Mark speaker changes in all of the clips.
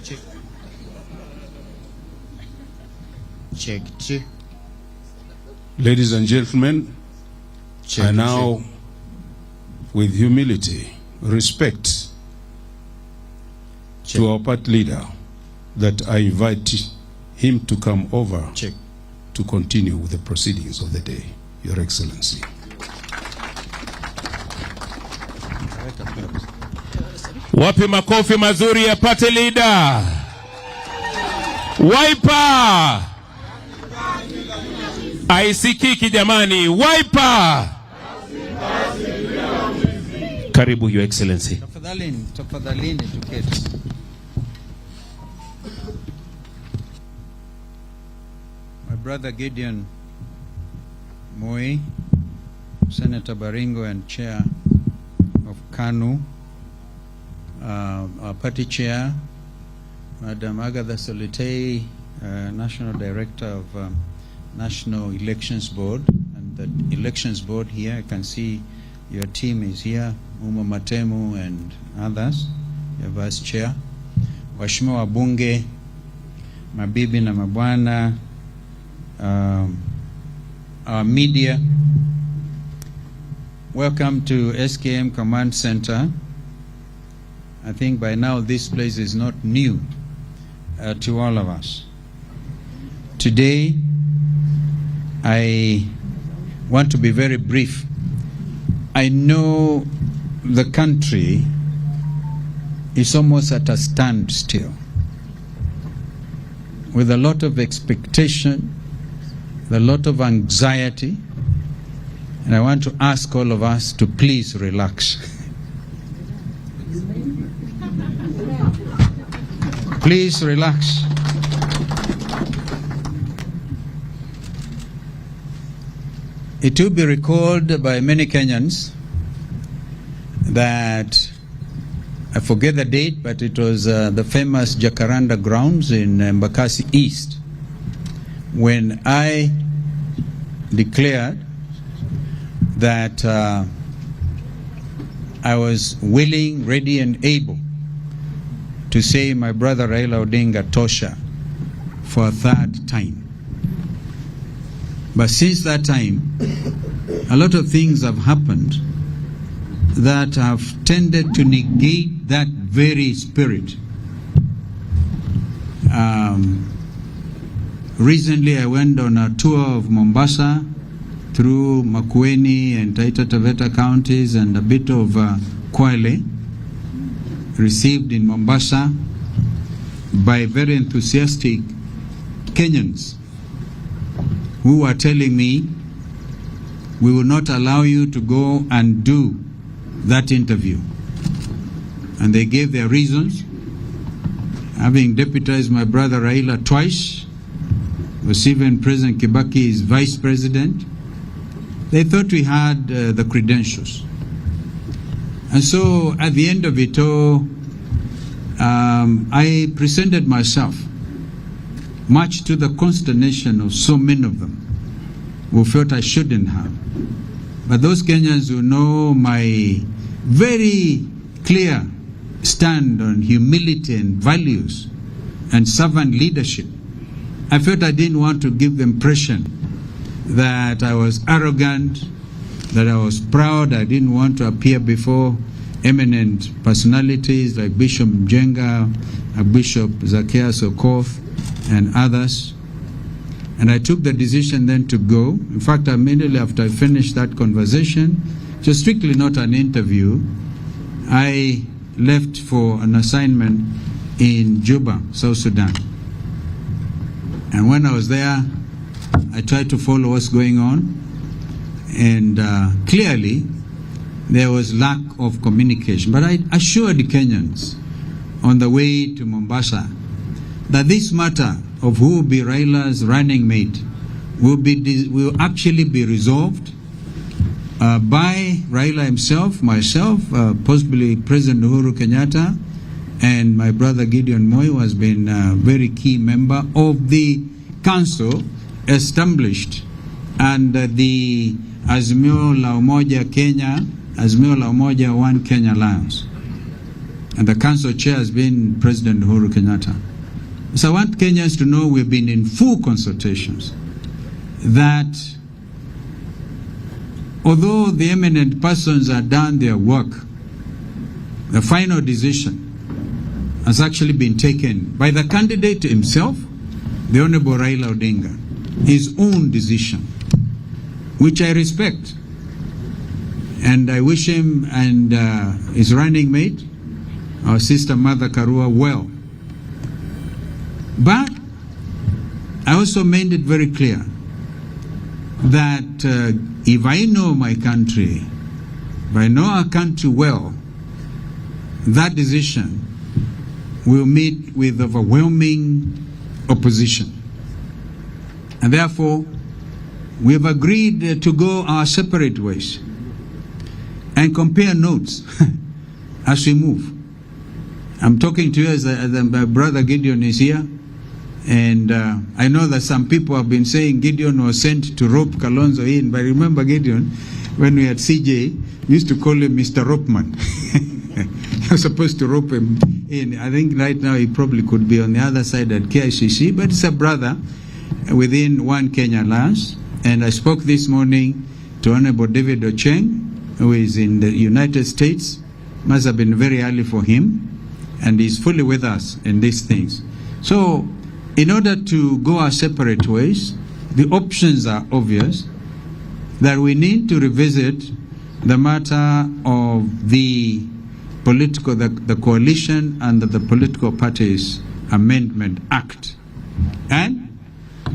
Speaker 1: Check.
Speaker 2: Ladies and gentlemen, I now, with humility, respect to our party leader, that I invite him to come over to continue with the proceedings of the day, Your Excellency.
Speaker 3: Wapi makofi mazuri ya party leader. Wiper. Aisikiki jamani, Wiper. Karibu Your Excellency.
Speaker 4: Tafadhalini tuketi. My brother Gideon Moi, Senator Baringo and Chair of KANU, our party chair, Madam Agatha Solitei, National Director of National Elections Board, and the Elections Board here, I can see your team is here, Uma Matemu and others, your Vice Chair, Waheshimiwa wabunge, mabibi na mabwana, our media, welcome to SKM Command Center. I think by now this place is not new to all of us. Today, I want to be very brief. I know the country is almost at a standstill, with a lot of expectation, a lot of anxiety, and I want to ask all of us to please relax. Please relax. It will be recalled by many Kenyans that, I forget the date, but it was the famous Jacaranda grounds in Embakasi East, when I declared that I was willing, ready, and able to say my brother Raila Odinga Tosha for a third time. But since that time, a lot of things have happened that have tended to negate that very spirit. Recently, I went on a tour of Mombasa through Makueni and Taita Taveta counties and a bit of Kwale, received in Mombasa by very enthusiastic Kenyans who are telling me, we will not allow you to go and do that interview. And they gave their reasons. Having deputized my brother Raila twice, was even President Kibaki's vice president, they thought we had the credentials. And so at the end of it all, I presented myself, much to the consternation of so many of them who felt I shouldn't have. But those Kenyans who know my very clear stand on humility and values and servant leadership, I felt I didn't want to give the impression that I was arrogant, that I was proud. I didn't want to appear before eminent personalities like Bishop Mjenga, Bishop Zacchaeus Okoth, and others. And I took the decision then to go. In fact, immediately after I finished that conversation, just strictly not an interview, I left for an assignment in Juba, South Sudan. And when I was there, I tried to follow what's going on. And clearly, there was lack of communication. But I assured the Kenyans on the way to Mombasa that this matter of who will be Raila's running mate will actually be resolved by Raila himself, myself, possibly President Uhuru Kenyatta, and my brother Gideon Moi, who has been a very key member of the council established under the Azimio la Umoja Kenya, Azimio la Umoja One Kenya Alliance. and the council chair has been President Uhuru Kenyatta. So I want Kenyans to know we've been in full consultations, that although the eminent persons have done their work, the final decision has actually been taken by the candidate himself, the Honorable Raila Odinga, his own decision, which I respect. And I wish him and his running mate, our sister Martha Karua, well. But I also made it very clear that if I know my country, if I know our country well, that decision will meet with overwhelming opposition. And therefore, we have agreed to go our separate ways and compare notes as we move. I'm talking to you as my brother Gideon is here, and I know that some people have been saying Gideon was sent to rope Kalonzo in, but remember Gideon, when we had CJ, we used to call him Mr. Ropeman. He was supposed to rope him in. I think right now he probably could be on the other side at KICC, but it's a brother within One Kenya Alliance. And I spoke this morning to Honorable David Ocheng, who is in the United States. Must have been very early for him, and he's fully with us in these things. So in order to go our separate ways, the options are obvious, that we need to revisit the matter of the coalition under the Political Parties Amendment Act. And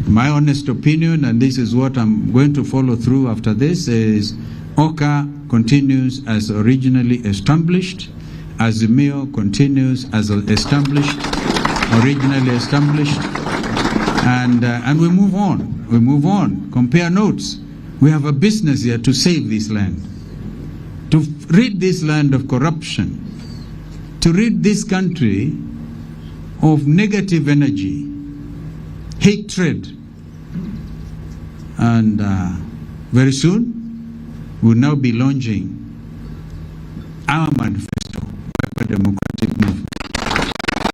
Speaker 4: my honest opinion, and this is what I'm going to follow through after this, is OCA continues as originally established, Azimio continues as established, originally established, and we move on. We move on. Compare notes. We have a business here to save this land, to rid this land of corruption, to rid this country of negative energy, hatred, and very soon we'll now be launching our manifesto,